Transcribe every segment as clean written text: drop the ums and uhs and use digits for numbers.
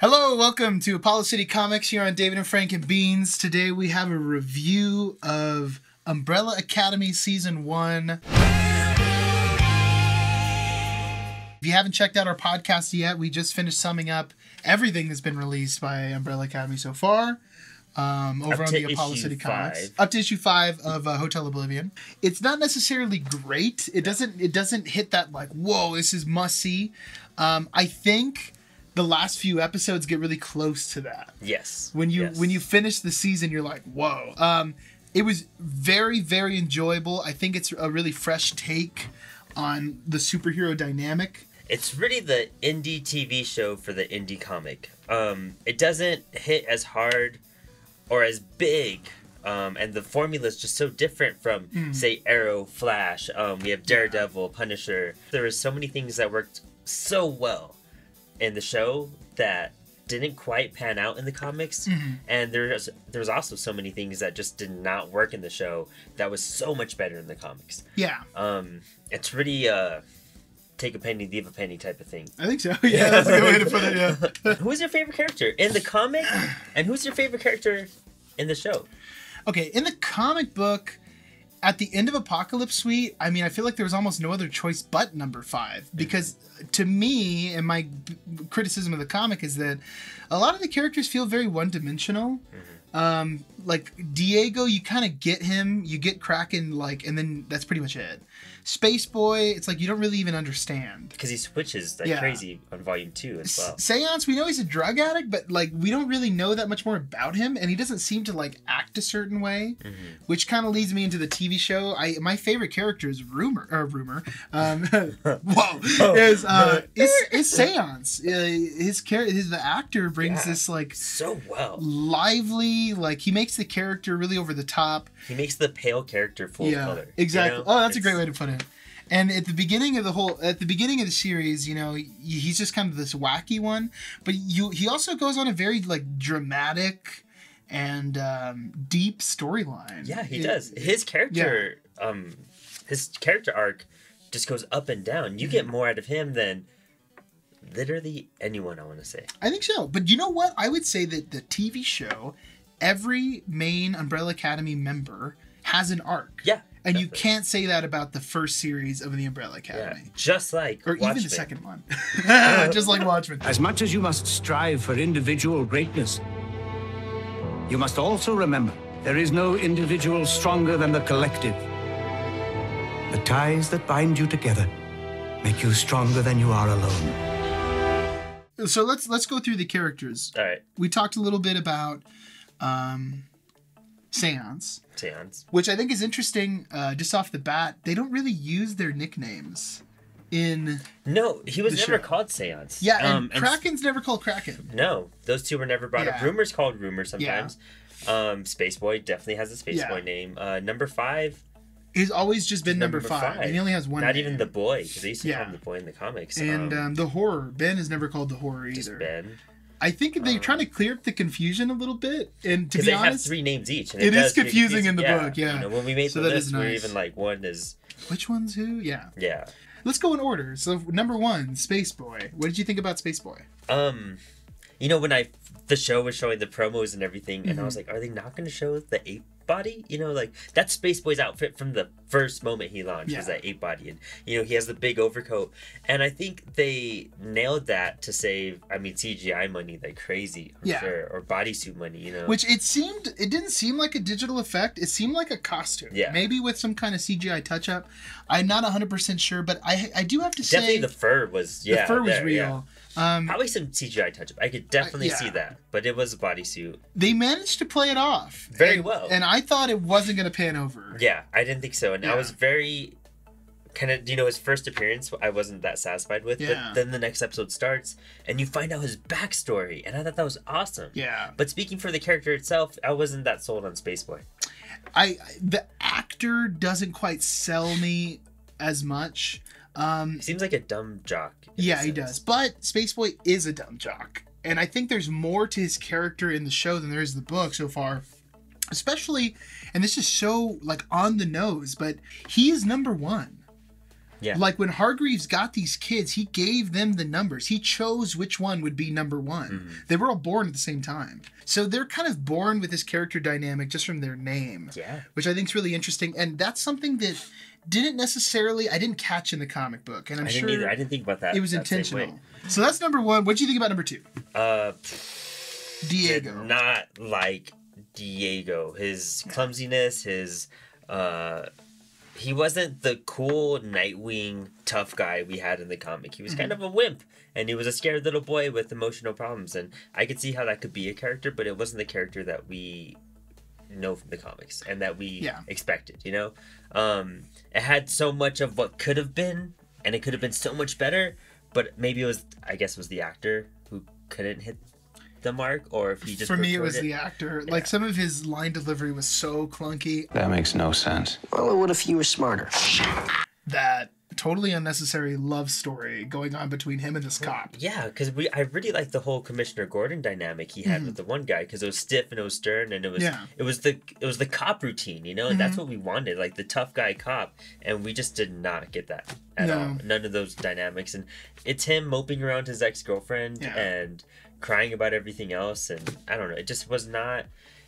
Hello, welcome to Apollo City Comics here on David and Frank and Beans. Today we have a review of Umbrella Academy Season 1. If you haven't checked out our podcast yet, we just finished summing up everything that's been released by Umbrella Academy so far. Over on the Apollo City Comics. Up to issue 5 of Hotel Oblivion. It's not necessarily great. It doesn't hit that like, whoa, this is must-see. I think the last few episodes get really close to that. Yes. When you finish the season, you're like, whoa. It was very, very enjoyable. I think it's a really fresh take on the superhero dynamic. It's really the indie TV show for the indie comic. It doesn't hit as hard or as big, and the formula is just so different from, say, Arrow, Flash. We have Daredevil, Punisher. There were so many things that worked so well in the show that didn't quite pan out in the comics, and there's also so many things that just did not work in the show that was so much better in the comics. Yeah. It's really take a penny, leave a penny type of thing. I think so. Yeah, that's a good way to put it. Yeah. Who's your favorite character in the comic, and who's your favorite character in the show? Okay, in the comic book, at the end of Apocalypse Suite, I mean, I feel like there was almost no other choice but number 5. Because to me, and my criticism of the comic is that a lot of the characters feel very one-dimensional. Like Diego, you kind of get him, you get Kraken, like, and then that's pretty much it. Space Boy, it's like you don't really even understand. Because he switches like crazy on Volume 2 as well. Seance, we know he's a drug addict, but like we don't really know that much more about him, and he doesn't seem to like act a certain way, which kind of leads me into the TV show. My favorite character is Rumor. Is Seance. The actor brings this like so well lively, like he makes the character really over the top. He makes the pale character full of color. Exactly. You know? Oh, that's a great way to put it. And at the beginning of the series, you know, he's just kind of this wacky one, but he also goes on a very like dramatic and deep storyline. Yeah, he does. His character, his character arc just goes up and down. You get more out of him than literally anyone, I want to say. I think so. But you know what? I would say that the TV show, every main Umbrella Academy member has an arc. Yeah. And definitely. You can't say that about the first series of the Umbrella Academy. Yeah, just like Or Watchmen. even the second one. Just like Watchmen. As much as you must strive for individual greatness, you must also remember there is no individual stronger than the collective. The ties that bind you together make you stronger than you are alone. So let's go through the characters. All right. We talked a little bit about Seance, which I think is interesting. Just off the bat, they don't really use their nicknames in. No, he was never called Seance. Yeah, and Kraken's never called Kraken. No, those two were never brought up. Rumor's called Rumor sometimes. Yeah. Space Boy definitely has a Space Boy name. Number 5. He's always just been number 5. And he only has one. Not name. Even the Boy, because they used to call him the Boy in the comics. And the Horror, Ben is never called the Horror either. Just Ben. I think they're trying to clear up the confusion a little bit, and to be honest, they have 3 names each. And it is confusing in the book. Yeah, you know, when we made the list, we're even like, one is which one's who? Yeah. Yeah. Let's go in order. So number 1, Space Boy. What did you think about Space Boy? You know, when the show was showing the promos and everything, and I was like, are they not going to show the ape body? You know, like that's Space Boy's outfit from the first moment he launched was that ape body, and you know he has the big overcoat, and I think they nailed that to save, I mean, CGI money like crazy, I'm sure, or bodysuit money, you know. Which it didn't seem like a digital effect. It seemed like a costume. Yeah. Maybe with some kind of CGI touch up. I'm not 100% sure, but I do have to say definitely the fur was the fur was real. Yeah. Probably some CGI touch-up. I could definitely see that, but it was a bodysuit. They managed to play it off very well, and I thought it wasn't going to pan over. Yeah, I didn't think so, and I was very kind of, you know, his first appearance I wasn't that satisfied with, but then the next episode starts and you find out his backstory, and I thought that was awesome. Yeah. But speaking for the character itself, I wasn't that sold on Space Boy. The actor doesn't quite sell me as much. He seems like a dumb jock. Yeah, he does. But Space Boy is a dumb jock. And I think there's more to his character in the show than there is in the book so far. Especially, and this is so like on the nose, but he is number 1. Yeah. Like when Hargreaves got these kids, he gave them the numbers. He chose which one would be number one. They were all born at the same time. So they're kind of born with this character dynamic just from their name. Yeah. Which I think is really interesting. And that's something that I didn't catch in the comic book. And I'm sure didn't either. I didn't think about that. it was that same intentional. way. So that's number one. What do you think about number two? Did Diego. not like Diego. His clumsiness, his he wasn't the cool Nightwing tough guy we had in the comic. He was kind of a wimp, and he was a scared little boy with emotional problems. And I could see how that could be a character, but it wasn't the character that we know from the comics and that we expected. You know, it had so much of what could have been, and it could have been so much better. But maybe I guess it was the actor who couldn't hit the mark, or if he just For me, it preferred was the actor. Like, some of his line delivery was so clunky That makes no sense. Well, it would if you were smarter. that totally unnecessary love story going on between him and this cop. Yeah, because I really liked the whole Commissioner Gordon dynamic he had with the one guy, because it was stiff and it was stern, and it was the cop routine, you know, and that's what we wanted, like the tough guy cop, and we just did not get that at all. None of those dynamics, and it's him moping around his ex-girlfriend and crying about everything else, and I don't know, it just was not.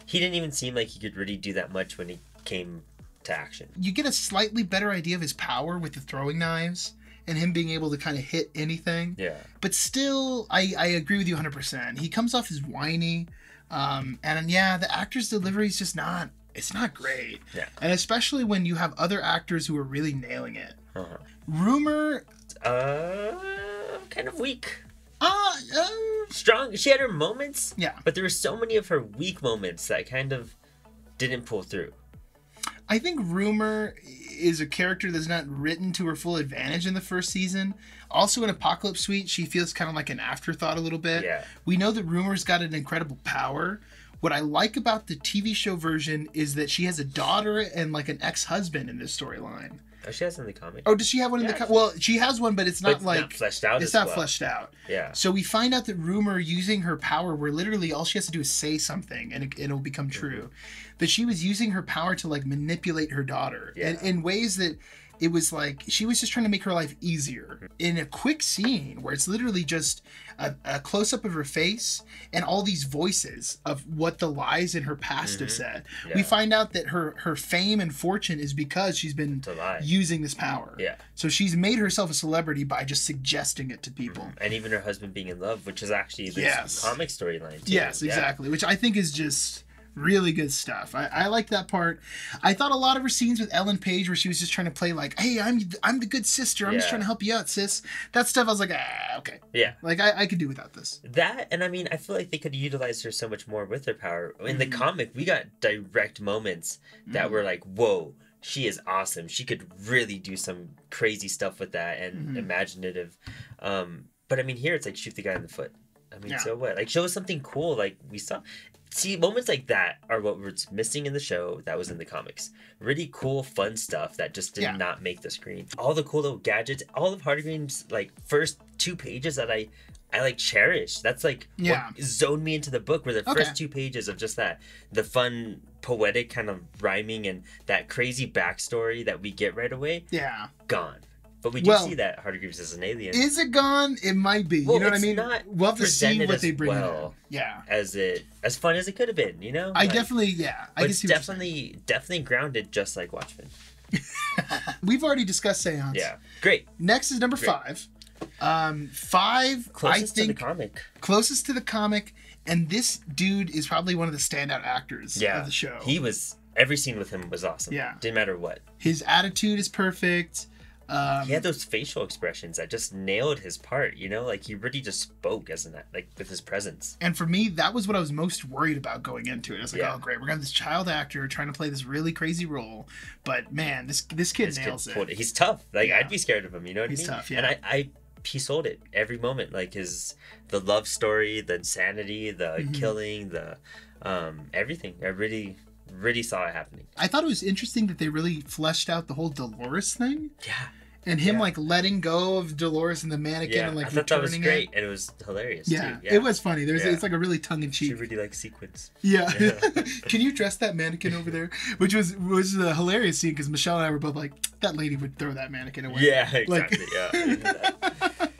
He didn't even seem like he could really do that much when he came to action. You get a slightly better idea of his power with the throwing knives and him being able to kind of hit anything. Yeah. But still, I agree with you 100%. He comes off as whiny. And yeah, the actor's delivery is just not, it's not great. Yeah. And especially when you have other actors who are really nailing it. Rumor. Kind of weak. Uh, Strong. She had her moments. Yeah. But there were so many of her weak moments that kind of didn't pull through. I think Rumor is a character that's not written to her full advantage in the first season. Also in Apocalypse Suite, she feels kind of like an afterthought a little bit. Yeah. We know that Rumor's got an incredible power. What I like about the TV show version is that she has a daughter and like an ex-husband in this storyline. Oh, she has in the comic. Oh, does she have one in the well, she has one, but it's not it's like not fleshed out. It's not fleshed out. Yeah. So we find out that Rumor, using her power, where literally all she has to do is say something and it'll become true, that she was using her power to like manipulate her daughter in ways that it was like she was just trying to make her life easier. In a quick scene where it's literally just a close-up of her face and all these voices of what the lies in her past have said, we find out that her fame and fortune is because she's been using this power. Yeah. So she's made herself a celebrity by just suggesting it to people. And even her husband being in love, which is actually this comic storyline too. Yes, exactly. Which I think is just really good stuff. I like that part. I thought a lot of her scenes with Ellen Page where she was just trying to play like, hey, I'm the good sister. I'm just trying to help you out, sis. That stuff I was like, okay. Yeah. Like I could do without this. That, and I mean, I feel like they could utilize her so much more with her power. In the comic, we got direct moments that were like, whoa, she is awesome. She could really do some crazy stuff with that and imaginative. But I mean, here it's like shoot the guy in the foot. I mean, so what? Like show us something cool like we saw. See, moments like that are what was missing in the show that was in the comics. Really cool, fun stuff that just did not make the screen. All the cool little gadgets, all of Hargreaves' like first 2 pages that I like cherish. That's like what zoned me into the book, were the first 2 pages of just that. The fun, poetic kind of rhyming and that crazy backstory that we get right away. Yeah. Gone. But we do see that Hargreaves is an alien. Is it gone? It might be. Well, you know what I mean? We'll have to see what they bring in. Yeah. As fun as it could have been, you know? I definitely, I can see definitely grounded just like Watchmen. We've already discussed Seance. Yeah. Great. Next is number 5. 5, Closest I think, to the comic. Closest to the comic, and this dude is probably one of the standout actors of the show. He was, every scene with him was awesome. Yeah. Didn't matter what. His attitude is perfect. He had those facial expressions that just nailed his part, you know? Like, he really just spoke with his presence. And for me, that was what I was most worried about going into it. I was like, oh, great, we're going to have this child actor trying to play this really crazy role. But, man, this kid nails it. He's tough. Like, I'd be scared of him, you know what I mean? He's tough, yeah. And he sold it every moment. Like, the love story, the insanity, the killing, the everything. I really saw it happening. I thought it was interesting that they really fleshed out the whole Dolores thing. Yeah. And him Yeah. like letting go of Dolores and the mannequin Yeah, and like I thought that was returning great, it. and it was hilarious Yeah, too. it was funny. Yeah. It's like a really tongue in She cheek. really likes sequins. Yeah. Yeah. Can you dress that mannequin over there? Which was a hilarious scene because Michelle and I were both like, that lady would throw that mannequin away. Yeah, Like- exactly. Yeah. I knew that.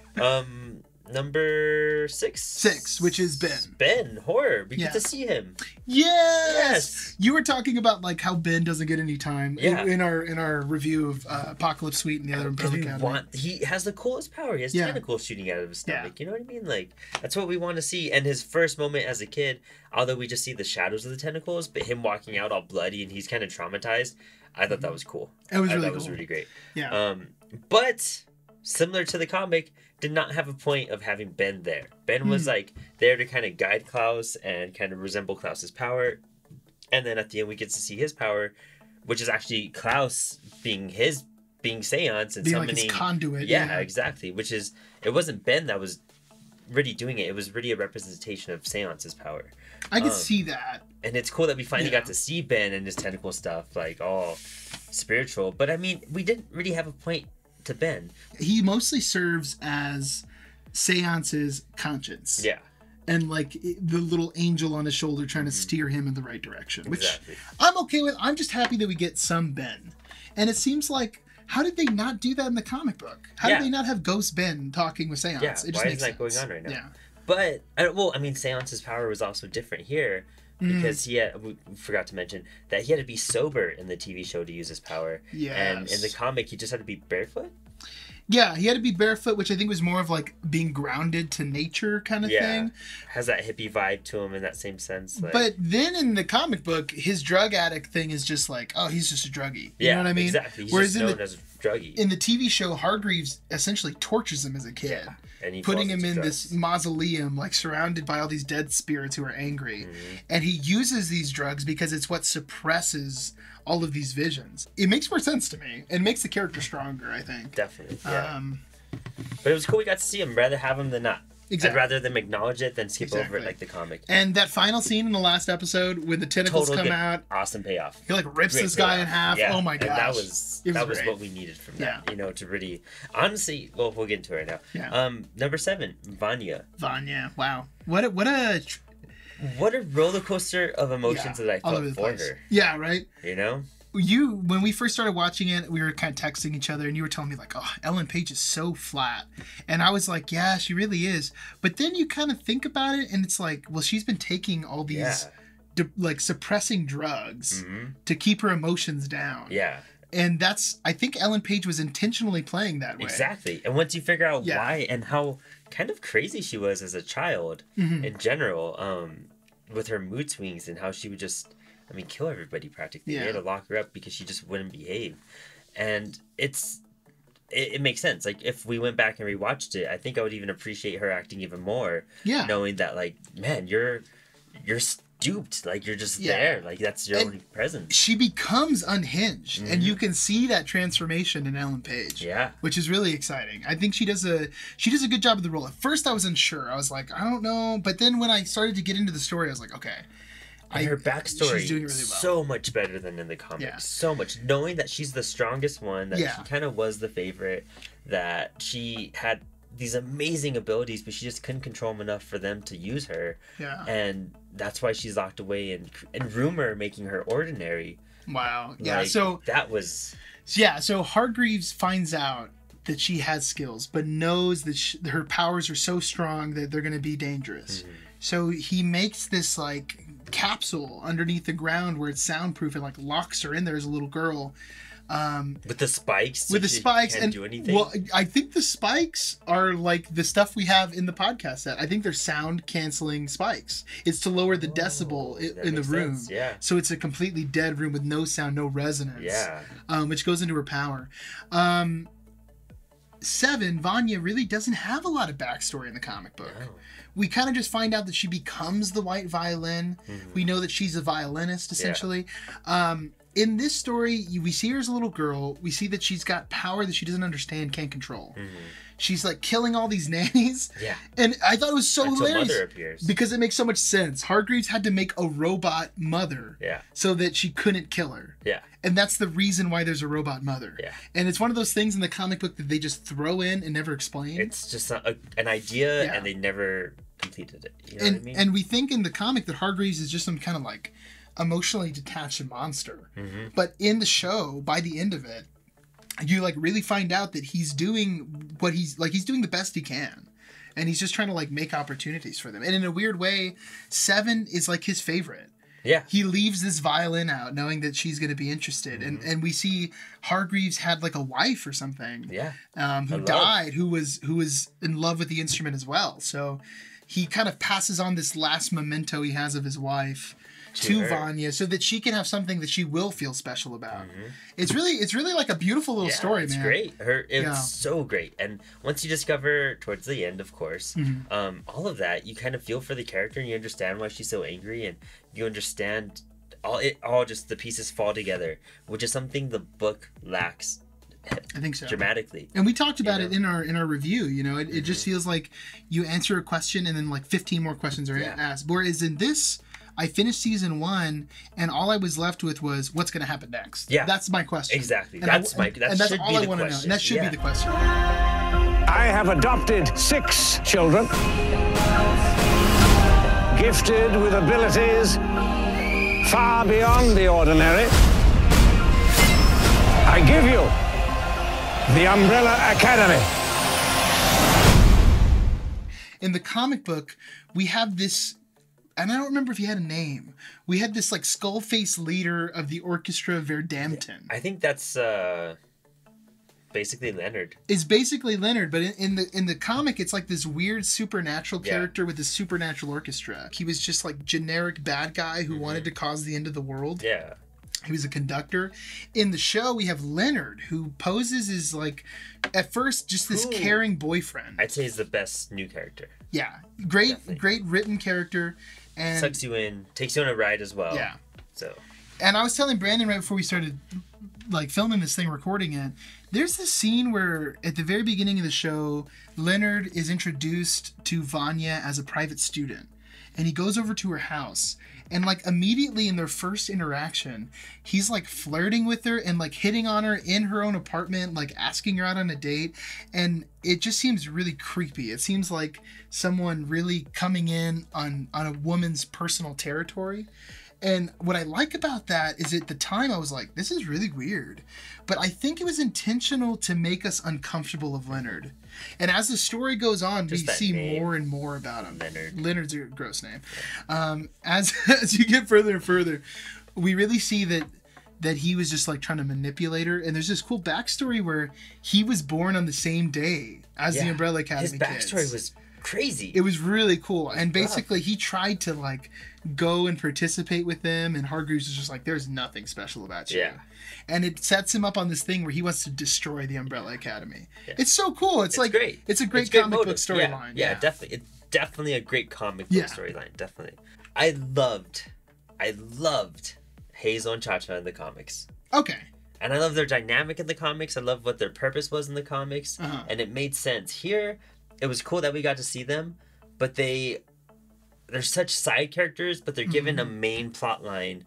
Number 6. 6, which is Ben. Ben, horror. We Yeah. get to see him. Yes! You were talking about like how Ben doesn't get any time Yeah. in our review of Apocalypse Suite and the other Because Umbrella we Academy. he has the coolest power. He has Yeah. tentacles shooting out of his Yeah. stomach. You know what I mean? Like, that's what we want to see. And his first moment as a kid, although we just see the shadows of the tentacles, but him walking out all bloody and he's kind of traumatized, I thought that was cool. It was I really thought cool. was really great. Yeah. But similar to the comic, did not have a point of having Ben there. Ben was like there to kind of guide Klaus and kind of resemble Klaus's power. And then at the end we get to see his power, which is actually Klaus being Seance and Being like summoning his conduit. Yeah, exactly. Which is, it wasn't Ben that was really doing it. It was really a representation of Seance's power. I could see that. And it's cool that we finally Yeah. got to see Ben and his tentacle stuff, like all spiritual. But I mean, we didn't really have a point to Ben. He mostly serves as Seance's conscience. Yeah, And like the little angel on his shoulder trying to steer him in the right direction, which exactly. I'm okay with. I'm just happy that we get some Ben. And it seems like, how did they not do that in the comic book? How Yeah. did they not have Ghost Ben talking with Seance? Yeah, It just why makes is that going sense. on right now? Yeah. But, I mean, Seance's power was also different here. Because we forgot to mention that he had to be sober in the TV show to use his power. And in the Yes. comic, he just had to be barefoot. Yeah, he had to be barefoot, which I think was more of like being grounded to nature kind of thing. Has that hippie vibe to him in that same sense. Like, But then in the comic book, his drug addict thing is just like, oh, he's just a druggie. You know what I mean? exactly. He's Whereas just in known as a druggie. in the TV show, Hargreaves essentially tortures him as a kid. Yeah, and he Putting falls him into in drugs. this mausoleum, like surrounded by all these dead spirits who are angry. Mm-hmm. And he uses these drugs because it's what suppresses all of these visions. It makes more sense to me. It makes the character stronger, I think. Definitely, yeah. Um, But it was cool we got to see him. Rather have him than not. Exactly. I'd rather them acknowledge it than skip over Exactly. it like the comic. and that final scene in the last episode when the tentacles Total come good, out, awesome payoff. he like rips Great this guy payoff. in half. Yeah, Oh my and gosh. that was great. what we needed from that. Yeah. You know, to really honestly, well, we'll get into it right now. Yeah. Number 7, Vanya. Vanya. Wow. What a What a roller coaster of emotions that I all over felt the for place. her. Yeah, right? You know? When we first started watching it, we were kind of texting each other, and you were telling me like, "Oh, Ellen Page is so flat," and I was like, "Yeah, she really is." But then you kind of think about it, and it's like, well, she's been taking all these like suppressing drugs to keep her emotions down. Yeah. And I think Ellen Page was intentionally playing that way. Exactly. And once you figure out Yeah. why and how kind of crazy she was as a child in general, with her mood swings and how she would just, kill everybody practically. Yeah. They had to lock her up because she just wouldn't behave. And it makes sense. Like, if we went back and rewatched it, I think I would even appreciate her acting even more. Yeah. Knowing that, like, man, you're stooped. Like, you're just Yeah. there. Like, that's your And only presence. She becomes unhinged, and you can see that transformation in Ellen Page. Yeah. Which is really exciting. I think she does a good job of the role. At first, I was unsure. I was like, I don't know. But then when I started to get into the story, I was like, okay. And her backstory she's doing really well. so much better than in the comics. Yeah. So much. Knowing that she's the strongest one, that Yeah. she kind of was the favorite, that she had these amazing abilities, but she just couldn't control them enough for them to use her. Yeah. And that's why she's locked away, and rumor making her ordinary. Wow. Yeah. Like, So that was... so Hargreaves finds out that she has skills, but knows that her powers are so strong that they're going to be dangerous. So he makes this like capsule underneath the ground where it's soundproof and like locks her in there as a little girl. With the spikes? With the she spikes can't and do anything? well, I think the spikes are like the stuff we have in the podcast set. I think they're sound canceling spikes. It's to lower the decibel that in the makes room. sense, yeah. So it's a completely dead room with no sound, no resonance. Yeah. Which goes into her power. 7, Vanya really doesn't have a lot of backstory in the comic book. No. We kind of just find out that she becomes the white violin. We know that she's a violinist, essentially. In this story, we see her as a little girl. We see that she's got power that she doesn't understand, can't control. she's like killing all these nannies. Yeah. And I thought it was so Until hilarious. Mother appears. Because it makes so much sense. Hargreaves had to make a robot mother. Yeah. So that she couldn't kill her. Yeah. And that's the reason why there's a robot mother. Yeah. And it's one of those things in the comic book that they just throw in and never explain. It's just an idea, Yeah. and they never completed it. You know and what I mean? and we think in the comic that Hargreaves is just some kind of like emotionally detached monster. Mm-hmm. But in the show, by the end of it, you like really find out that he's doing what he's doing the best he can. And he's just trying to like make opportunities for them. And in a weird way, Seven is like his favorite. Yeah. He leaves this violin out knowing that she's going to be interested. Mm-hmm. And we see Hargreaves had like a wife or something. Yeah. Who died, who was in love with the instrument as well. So he kind of passes on this last memento he has of his wife to her. Vanya so that she can have something that she will feel special about. It's really like a beautiful little story, it's man. great. It's Yeah. so great. And once you discover towards the end, of course, Mm-hmm. all of that, you kind of feel for the character and you understand why she's so angry, and you understand all just the pieces fall together, which is something the book lacks I think so. dramatically. And we talked about You it in our review. You know, it just feels like you answer a question and then like 15 more questions are Yeah. asked. Whereas in this, I finished season 1 and all I was left with was what's going to happen next. Yeah. That's my question. Exactly. And That's that's should all be I the want to know. question. And that should Yeah. be the question. I have adopted 6 children, gifted with abilities far beyond the ordinary. I give you the Umbrella Academy. In the comic book, we have this, and I don't remember if he had a name. We had this like skull face leader of the Orchestra Verdampton. I think that's basically Leonard. Is basically Leonard, but in the comic, it's like this weird supernatural Yeah. character with this supernatural orchestra. He was just like generic bad guy Mm-hmm. who wanted to cause the end of the world. Yeah. He was a conductor. In the show, we have Leonard, who poses as like, at first, just this Who- caring boyfriend. I'd say he's the best new character. Yeah, great, Definitely. great written character, and Sucks you in, takes you on a ride as well. yeah. So And I was telling Brandon right before we started like filming this thing, recording it, there's this scene where at the very beginning of the show, Leonard is introduced to Vanya as a private student. And he goes over to her house. And like immediately in their first interaction, he's like flirting with her and like hitting on her in her own apartment, like asking her out on a date. And it just seems really creepy. It seems like someone really coming in on a woman's personal territory. And what I like about that is at the time I was like, this is really weird. But I think it was intentional to make us uncomfortable of Leonard. And as the story goes on, Just we that see name. more and more about him. Leonard. Leonard's a gross name. As you get further and further, we really see that he was just like trying to manipulate her. And there's this cool backstory where he was born on the same day as the Yeah. Umbrella Academy his backstory kids. was crazy. It was really cool. And basically he tried to like go and participate with them, and Hargreaves was just like, there's nothing special about you. Yeah. And it sets him up on this thing where he wants to destroy the Umbrella Academy. Yeah. It's so cool. It's like great. It's a great It's great comic book motive. storyline. Yeah, definitely. It's definitely a great comic book Yeah. storyline. Definitely. I loved Hazel and Cha-Cha in the comics. Okay. And I love their dynamic in the comics. I love what their purpose was in the comics. Uh-huh. And it made sense. Here, it was cool that we got to see them, but they're such side characters, but they're given a main plot line.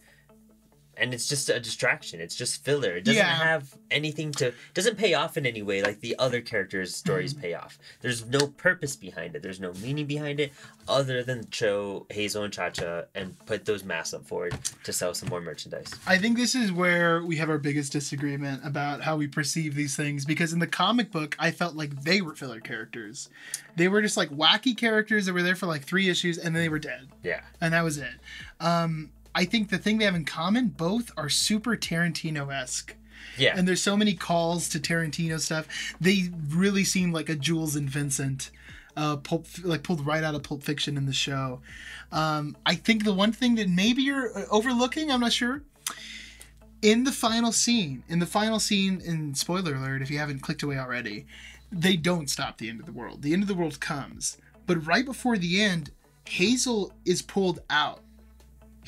And it's just a distraction. It's just filler. It doesn't Yeah. have anything to... doesn't pay off in any way like the other characters' stories pay off. There's no purpose behind it. There's no meaning behind it other than show Hazel and Cha-Cha and put those masks up forward to sell some more merchandise. I think this is where we have our biggest disagreement about how we perceive these things, because in the comic book, I felt like they were filler characters. They were just like wacky characters that were there for like 3 issues and then they were dead. Yeah. And that was it. I think the thing they have in common, both are super Tarantino-esque. Yeah. And there's so many calls to Tarantino stuff. They really seem like a Jules and Vincent, pulled right out of Pulp Fiction in the show. I think the one thing that maybe you're overlooking, I'm not sure, in the final scene, and spoiler alert if you haven't clicked away already, they don't stop the end of the world. The end of the world comes. But right before the end, Hazel is pulled out.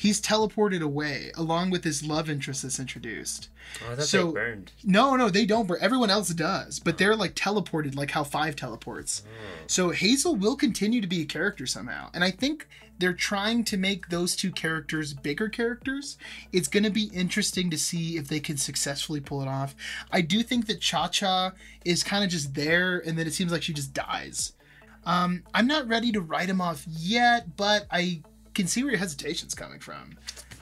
he's teleported away along with his love interest that's introduced. Oh, I thought they burned. No, they don't burn. Everyone else does, but they're like teleported, like how 5 teleports. So Hazel will continue to be a character somehow, and I think they're trying to make those 2 characters bigger characters. It's going to be interesting to see if they can successfully pull it off. I do think that Cha-Cha is kind of just there, and then it seems like she just dies. I'm not ready to write him off yet, but I can see where your hesitation's coming from.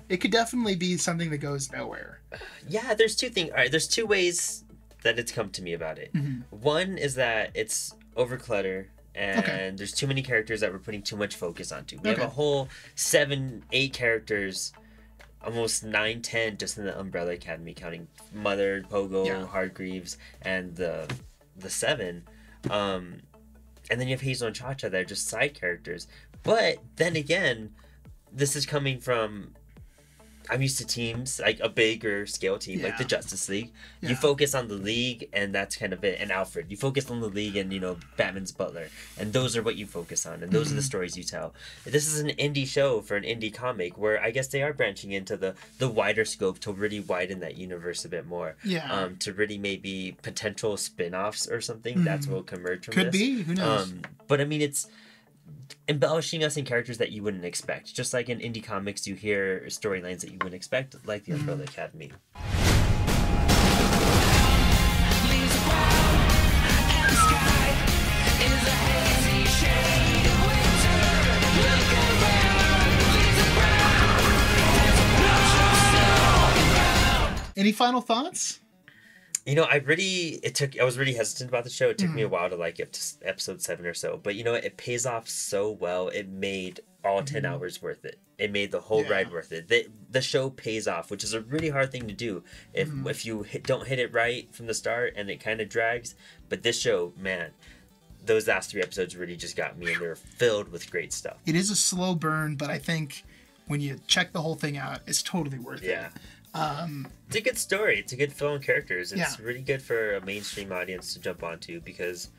It could definitely be something that goes nowhere. Yeah, there's 2 things. All right, there's 2 ways that it's come to me about it. One is that it's overclutter, and there's too many characters that we're putting too much focus onto. We have a whole 7, 8 characters, almost 9, 10 just in the Umbrella Academy, counting Mother, Pogo, Hargreaves, and the 7. And then you have Hazel and Cha-Cha that are just side characters. But then again, this is coming from... I'm used to teams, like a bigger scale team, like the Justice League. You focus on the League, and that's kind of it. And Alfred. You focus on the League and, Batman's butler. And those are what you focus on. And those are the stories you tell. This is an indie show for an indie comic where I guess they are branching into the wider scope to really widen that universe a bit more. Yeah. To really maybe potential spin-offs or something. That's what will emerge from this. Could be. Who knows? But, I mean, it's... embellishing us in characters that you wouldn't expect. Just like in indie comics, you hear storylines that you wouldn't expect, like the Umbrella Academy. Any final thoughts? I was really hesitant about the show. It took me a while to like it to episode 7 or so. But it pays off so well. It made all 10 hours worth it. It made the whole ride worth it. The show pays off, which is a really hard thing to do if you don't hit it right from the start and it kind of drags. But this show, man, those last 3 episodes really just got me, and they're filled with great stuff. It is a slow burn, but I think when you check the whole thing out, it's totally worth it. It's a good story. It's a good film and characters. It's really good for a mainstream audience to jump onto because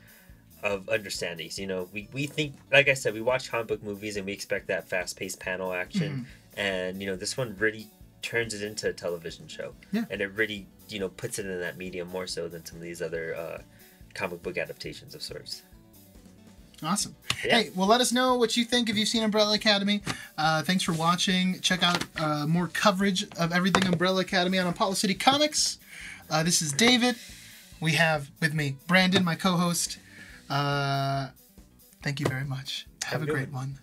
of understandings. We think, like I said, we watch comic book movies and we expect that fast-paced panel action, and this one really turns it into a television show, and it really puts it in that medium more so than some of these other comic book adaptations of sorts. Awesome. Hey, well, let us know what you think if you've seen Umbrella Academy. Thanks for watching. Check out more coverage of everything Umbrella Academy on Apollo City Comics. This is David. We have with me Brandon, my co-host. Thank you very much. Have a great one.